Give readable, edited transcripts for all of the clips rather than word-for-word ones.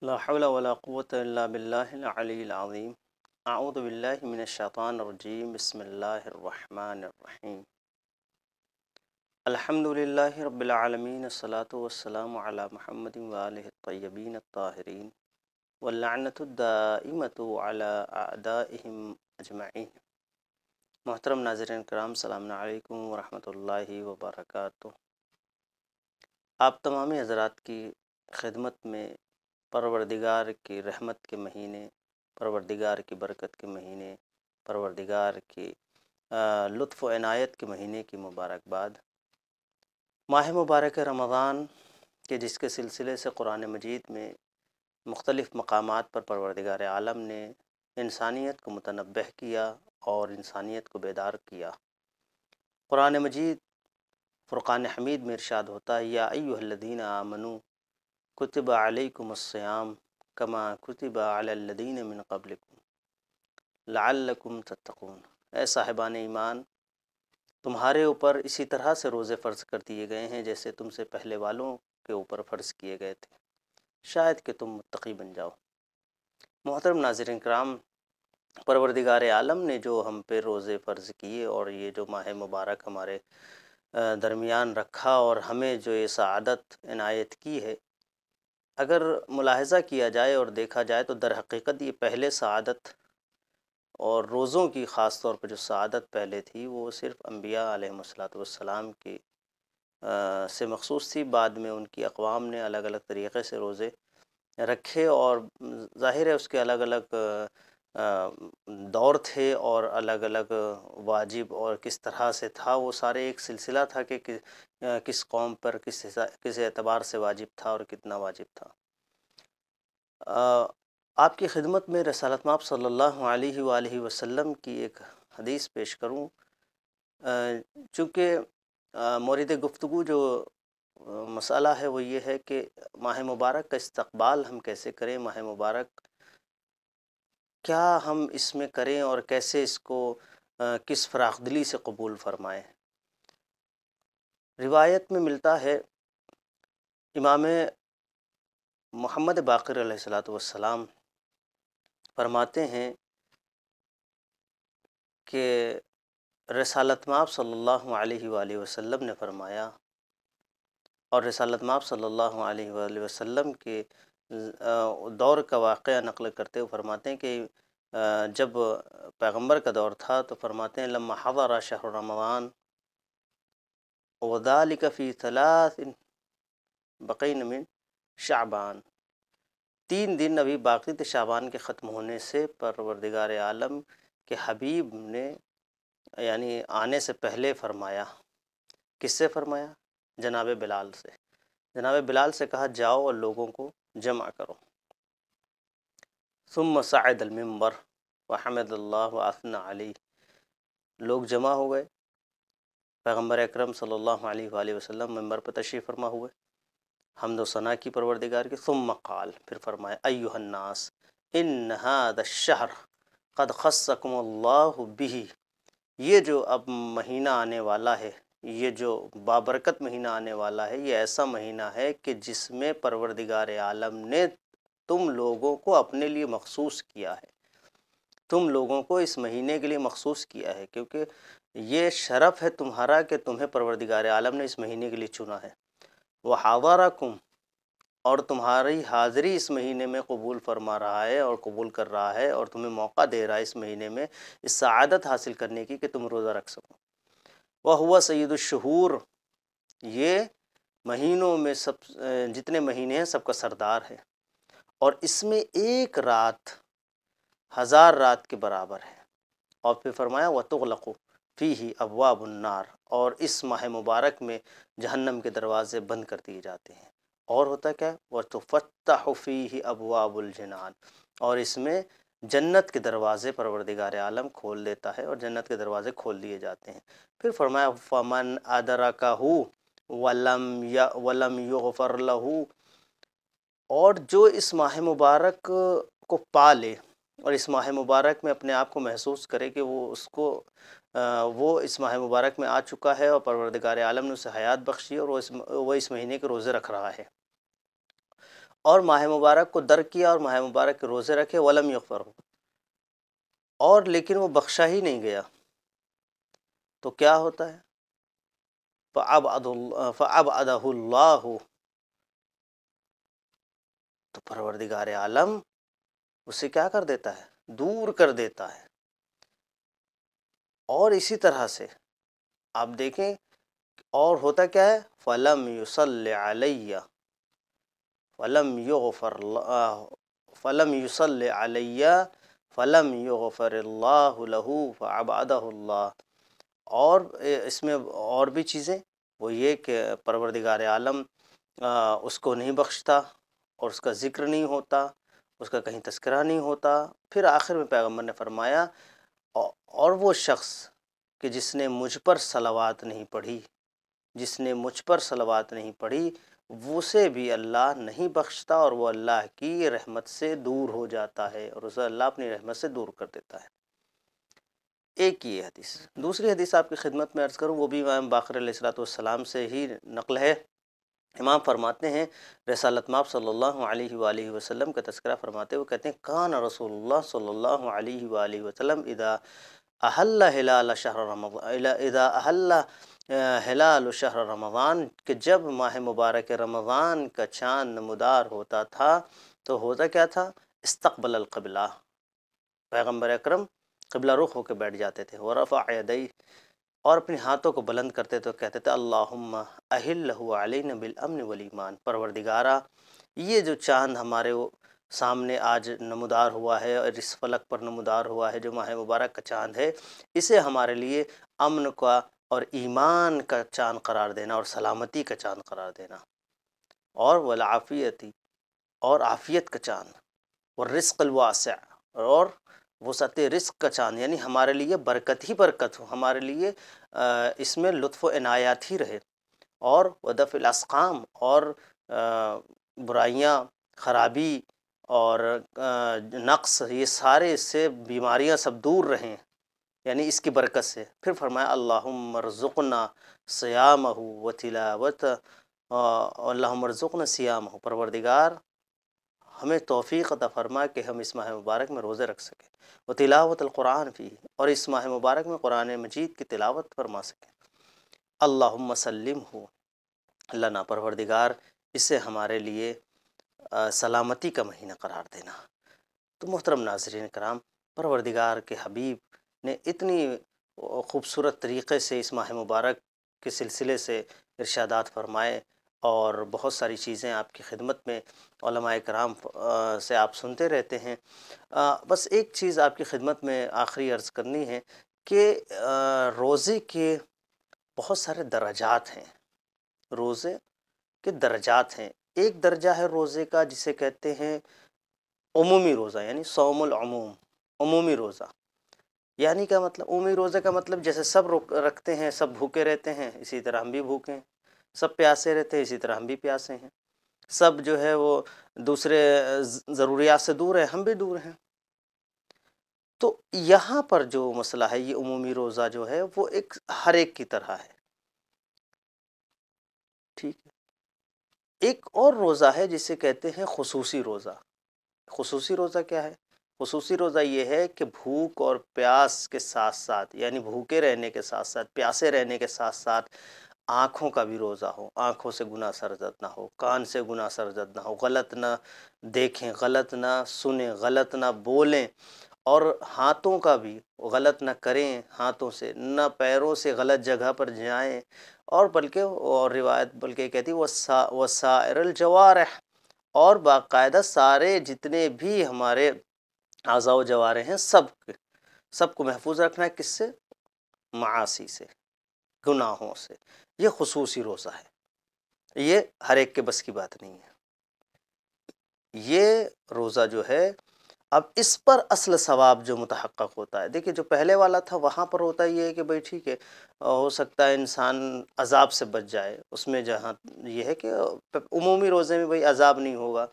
لا حول ولا قوة إلا بالله العلي العظيم. أعوذ بالله من الشيطان الرجيم. بسم الله الرحمن الرحيم. الحمد لله رب العالمين، الصلاة والسلام على محمد وآله الطيبين الطاهرين، واللعنة الدائمة على أعدائهم أجمعين. محترم ناظرین کرام، السلام علیکم ورحمۃ اللہ وبرکاتہ۔ آپ تمام حضرات کی خدمت میں پروردگار کی رحمت کے مہینے، پروردگار کی برکت کے مہینے، پروردگار کی لطف و عنایت کے مہینے کی مبارکباد۔ ماہ مبارک رمضان کے جس کے سلسلے سے قرآن مجید میں مختلف مقامات پر پروردگار عالم نے انسانیت کو متنبہ کیا اور انسانیت کو بیدار کیا۔ قرآن مجید فرقان حمید میں ارشاد ہوتا ہے، یا ایھا الذین آمنوا کتب علیکم الصیام کما کتب علی الذین من قبلکم لعلکم تتقون۔ اے صاحبان ایمان، تمہارے اوپر اسی طرح سے روزے فرض کر دیے گئے ہیں جیسے تم سے پہلے والوں کے اوپر فرض کیے گئے تھے، شاید کہ تم متقی بن جاؤ۔ محترم ناظرین کرام، پروردگار عالم نے جو ہم پہ روزے فرض کیے اور یہ جو ماہ مبارک ہمارے درمیان رکھا اور ہمیں جو یہ سعادت عنایت کی ہے، اگر ملاحظہ کیا جائے اور دیکھا جائے تو در حقیقت یہ پہلے سعادت اور روزوں کی خاص طور پر جو سعادت پہلے تھی وہ صرف انبیاء علیہم السلام کی سے مخصوص تھی۔ بعد میں ان کی اقوام نے الگ الگ طریقے سے روزے رکھے اور ظاہر ہے اس کے الگ الگ دور تھے اور الگ الگ واجب اور کس طرح سے تھا، وہ سارے ایک سلسلہ تھا کہ کس قوم پر کس اعتبار سے واجب تھا اور کتنا واجب تھا۔ آپ کی خدمت میں رسالت مآب صلی اللہ علیہ وآلہ وسلم کی ایک حدیث پیش کروں، چونکہ مورد گفتگو جو مسئلہ ہے وہ یہ ہے کہ ماہ مبارک کا استقبال ہم کیسے کریں، ماہ مبارک کیا ہم اس میں کریں اور کیسے اس کو کس فراخ دلی سے قبول فرمائیں۔ روایت میں ملتا ہے، امام محمد باقر علیہ السلام فرماتے ہیں کہ رسالت مآب صلی اللہ علیہ وآلہ وسلم نے فرمایا، اور رسالت مآب صلی اللہ علیہ وآلہ وسلم کے دور کا واقعہ نقل کرتے ہوئے فرماتے ہیں کہ جب پیغمبر کا دور تھا تو فرماتے ہیں لما حضر شہر رمضان وذلك فی 3 بقین من شعبان، 3 دن ابھی باقی تھے شعبان کے ختم ہونے سے، پروردگار عالم کے حبیب نے یعنی آنے سے پہلے فرمایا۔ کس سے فرمایا؟ جناب بلال سے۔ جناب بلال سے کہا جاؤ اور لوگوں کو جمع کرو۔ ثم صعد المنبر وحمد اللہ واثنى علیہ، لوگ جمع ہو گئے، پیغمبر اکرم صلی اللہ علیہ وآلہ وسلم منبر پر تشریف فرما ہوئے، حمد و ثنا کی پروردگار کی۔ ثم قال، پھر فرمایا ایھا الناس ان ھذا الشہر قد خصکم اللہ بہ، یہ جو اب مہینہ آنے والا ہے، یہ جو بابرکت مہینہ آنے والا ہے، یہ ایسا مہینہ ہے کہ جس میں پروردگار عالم نے تم لوگوں کو اپنے لیے مخصوص کیا ہے، تم لوگوں کو اس مہینے کے لیے مخصوص کیا ہے، کیونکہ یہ شرف ہے تمہارا کہ تمہیں پروردگار عالم نے اس مہینے کے لیے چنا ہے۔ وحاضرکم، اور تمہاری حاضری اس مہینے میں قبول فرما رہا ہے اور قبول کر رہا ہے اور تمہیں موقع دے رہا ہے اس مہینے میں اس سعادت حاصل کرنے کی کہ تم روزہ رکھ سکو۔ وَهُوَ سَيِّدُ الشُّهُورِ، یہ مہینوں میں جتنے مہینے ہیں سب کا سردار ہے، اور اس میں ایک رات 1000 رات کے برابر ہے۔ اور پھر فرمایا وَتُغْلَقُ فِيهِ أَبْوَابُ النَّارِ، اور اس ماہ مبارک میں جہنم کے دروازے بند کر دیے جاتے ہیں۔ اور ہوتا کیا ہے؟ وَتُفَتَّحُ فِيهِ أَبْوَابُ الْجِنَانِ، اور اس میں جنت کے دروازے پروردگار عالم کھول دیتا ہے اور جنت کے دروازے کھول دیے جاتے ہیں۔ پھر فرمایا فَمَنْ أَدْرَكَهُ وَلَمْ يُغْفَرْ لَهُ، اور جو اس ماہ مبارک کو پالے اور اس ماہ مبارک میں اپنے آپ کو محسوس کرے کہ وہ اس ماہ مبارک میں آ چکا ہے اور پروردگار عالم نے اسے حیات بخشی اور وہ اس مہینے کے روزے رکھ رہا ہے، اور ماہ مبارک کو در کیا اور ماہ مبارک کے روزے رکھے، ولم یغفر، اور لیکن وہ بخشا ہی نہیں گیا، تو کیا ہوتا ہے؟ فَأَبْعَدَهُ اللَّهُ، تو پروردگار عالم اسے کیا کر دیتا ہے؟ دور کر دیتا ہے۔ اور اسی طرح سے آپ دیکھیں اور ہوتا کیا ہے؟ فَلَمْ يُصَلِّ عَلَيَّ فَلَمْ يُغْفَرْ فَلَمْ يُصَلِّ عَلَيَّ فَلَمْ يُغْفَرِ اللَّهُ لَهُ فَأَبْعَدَهُ اللَّهُ۔ اور اس میں اور بھی چیزیں، وہ یہ کہ پروردگار عالم اس کو نہیں بخشتا اور اس کا ذکر نہیں ہوتا، اس کا کہیں تذکرہ نہیں ہوتا۔ پھر آخر میں پیغمبر نے فرمایا اور وہ شخص کہ جس نے مجھ پر صلوات نہیں پڑھی، جس نے مجھ پر صلوات نہیں پڑھی، اسے بھی اللہ نہیں بخشتا اور وہ اللہ کی رحمت سے دور ہو جاتا ہے، اور اسے اللہ اپنی رحمت سے دور کر دیتا ہے۔ ایک یہ حدیث۔ دوسری حدیث آپ کی خدمت میں عرض کروں، وہ بھی امام باقر علیہ السلام سے ہی نقل ہے۔ امام فرماتے ہیں، رسالت مآب صلی اللہ علیہ وآلہ وسلم کا تذکرہ فرماتے ہوئے کہتے ہیں، کان رسول اللہ صلی اللہ علیہ وآلہ وسلم اذا احل ہلال شہر رمضان اذا احل ہلال شہر رمضان، کہ جب ماہ مبارک رمضان کا چاند نمودار ہوتا تھا تو ہوتا کیا تھا؟ استقبل القبلہ، پیغمبر اکرم قبلہ رخ ہو کے بیٹھ جاتے تھے، ورفع یدیہ، اور اپنے ہاتھوں کو بلند کرتے تو کہتے تھے اللہم احلہ علینا بالامن والایمان، پروردگارہ یہ جو چاند ہمارے سامنے آج نمودار ہوا ہے اور اس فلک پر نمودار ہوا ہے جو ماہ مبارک کا چاند ہے، اسے ہمارے لیے امن کا اور ایمان کا چاند قرار دینا اور سلامتی کا چاند قرار دینا، اور والعافیتی، اور عافیت کا چاند، والرزق الواسع، اور وسعت رزق کا چاند، یعنی ہمارے لیے برکت ہی برکت ہو، ہمارے لیے اس میں لطف و عنایات ہی رہے، اور ودفع الاسقام، اور برائیاں، خرابی اور نقص، یہ سارے اس سے بیماریاں سب دور رہیں، یعنی اس کی برکت سے۔ پھر فرمایا اللہم ارزقنا صیامہ وتلاوتہ، اللہم ارزقنا صیامہ، پروردگار ہمیں توفیق عطا فرما کہ ہم اس ماہ مبارک میں روزے رکھ سکیں، وتلاوت القرآن فی، اور اس ماہ مبارک میں قرآن مجید کی تلاوت فرما سکیں، اللہم سلمہ لنا، پروردگار اسے ہمارے لیے سلامتی کا مہینہ قرار دینا۔ تو محترم ناظرین کرام، پروردگار کے حبیب نے اتنی خوبصورت طریقے سے اس ماہ مبارک کے سلسلے سے ارشادات فرمائے، اور بہت ساری چیزیں آپ کی خدمت میں علماء کرام سے آپ سنتے رہتے ہیں۔ بس ایک چیز آپ کی خدمت میں آخری عرض کرنی ہے کہ روزے کے بہت سارے درجات ہیں، روزے کے درجات ہیں۔ ایک درجہ ہے روزے کا جسے کہتے ہیں عمومی روزہ، یعنی صوم العموم، عمومی روزہ، یعنی کیا مطلب؟ عمومی روزے کا مطلب جیسے سب رکھتے ہیں، سب بھوکے رہتے ہیں، اسی طرح ہم بھی بھوکے ہیں، سب پیاسے رہتے ہیں، اسی طرح ہم بھی پیاسے ہیں، سب جو ہے وہ دوسرے ضروریات سے دور ہیں، ہم بھی دور ہیں۔ تو یہاں پر جو مسئلہ ہے، یہ عمومی روزہ جو ہے وہ ایک ہر ایک کی طرح ہے، ٹھیک ہے۔ ایک اور روزہ ہے جسے کہتے ہیں خصوصی روزہ۔ خصوصی روزہ کیا ہے؟ خصوصی روزہ یہ ہے کہ بھوک اور پیاس کے ساتھ ساتھ، یعنی بھوکے رہنے کے ساتھ ساتھ، پیاسے رہنے کے ساتھ ساتھ آنکھوں کا بھی روزہ ہو، آنکھوں سے گناہ سرزد نہ ہو، کان سے گناہ سرزد نہ ہو، غلط نہ دیکھیں، غلط نہ سنیں، غلط نہ بولیں، اور ہاتھوں کا بھی غلط نہ کریں، ہاتھوں سے نہ، پیروں سے غلط جگہ پر جائیں، اور بلکہ اور روایت بلکہ کہتی وسائر الجوارح، اور باقاعدہ سارے جتنے بھی ہمارے اعضاء و جوارح ہیں سب کو محفوظ رکھنا ہے، کس سے؟ معاصی سے، گناہوں سے۔ یہ خصوصی روزہ ہے، یہ ہر ایک کے بس کی بات نہیں ہے۔ یہ روزہ جو ہے، اب اس پر اصل ثواب جو متحقق ہوتا ہے، دیکھیں جو پہلے والا تھا وہاں پر ہوتا یہ ہے کہ بھئی ٹھیک ہے، ہو سکتا ہے انسان عذاب سے بچ جائے، اس میں جہاں یہ ہے کہ عمومی روزے میں بھئی عذاب نہیں ہوگا،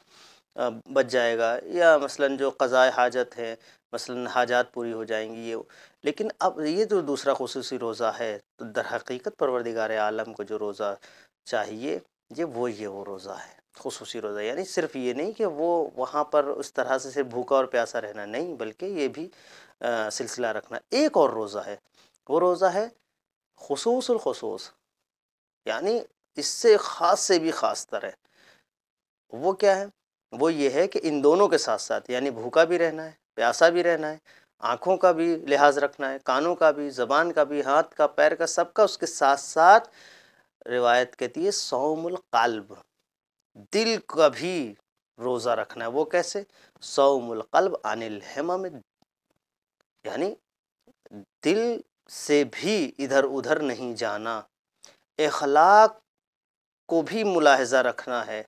بچ جائے گا، یا مثلا جو قضاء حاجت ہے، مثلا حاجات پوری ہو جائیں گی، یہ۔ لیکن اب یہ جو دوسرا خصوصی روزہ ہے، تو در حقیقت پروردگار عالم کو جو روزہ چاہیے، یہ وہ روزہ ہے خصوصی روزہ یعنی صرف یہ نہیں کہ وہ وہاں پر اس طرح سے صرف بھوکا اور پیاسا رہنا نہیں، بلکہ یہ بھی سلسلہ رکھنا۔ ایک اور روزہ ہے، وہ روزہ ہے خصوص الخصوص، یعنی اس سے خاص سے بھی خاص تر ہے۔ وہ کیا ہے؟ وہ یہ ہے کہ ان دونوں کے ساتھ ساتھ، یعنی بھوکا بھی رہنا ہے، پیاسا بھی رہنا ہے، آنکھوں کا بھی لحاظ رکھنا ہے، کانوں کا بھی، زبان کا بھی، ہاتھ کا، پیر کا، سب کا، اس کے ساتھ ساتھ روایت کہتی ہے صوم القلب، دل کا بھی روزہ رکھنا ہے۔ وہ کیسے؟ صوم القلب عن الہمم، یعنی دل سے بھی ادھر ادھر نہیں جانا، اخلاق کو بھی ملاحظہ رکھنا ہے،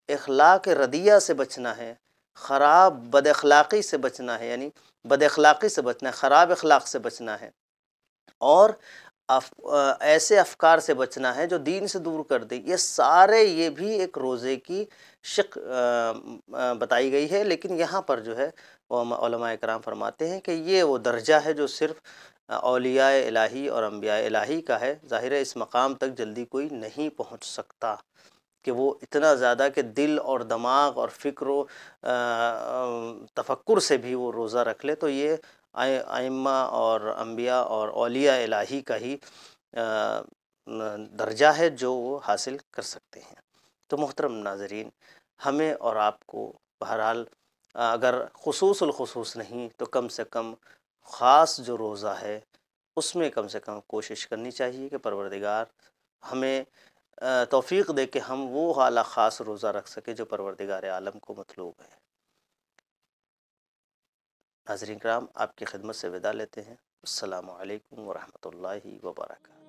اخلاق ردیہ سے بچنا ہے، خراب بد اخلاقی سے بچنا ہے، یعنی بد اخلاقی سے بچنا ہے، خراب اخلاق سے بچنا ہے، اور ایسے افکار سے بچنا ہے جو دین سے دور کر دے۔ یہ سارے، یہ بھی ایک روزے کی شق بتائی گئی ہے، لیکن یہاں پر جو ہے علماء اکرام فرماتے ہیں کہ یہ وہ درجہ ہے جو صرف اولیاء الہی اور انبیاء الہی کا ہے۔ ظاہر ہے اس مقام تک جلدی کوئی نہیں پہنچ سکتا کہ وہ اتنا زیادہ کہ دل اور دماغ اور فکر و تفکر سے بھی وہ روزہ رکھ لے، تو یہ ائمہ اور انبیاء اور اولیاء الہی کا ہی درجہ ہے جو وہ حاصل کر سکتے ہیں۔ تو محترم ناظرین، ہمیں اور آپ کو بہرحال اگر خصوص الخصوص نہیں تو کم سے کم خاص جو روزہ ہے اس میں کم سے کم کوشش کرنی چاہیے کہ پروردگار ہمیں توفیق دے کہ ہم وہ اعلیٰ خاص روزہ رکھ سکے جو پروردگار عالم کو مطلوب ہے۔ ناظرین کرام، آپ کی خدمت سے وداع لیتے ہیں۔ السلام علیکم ورحمۃ اللہ وبرکاتہ۔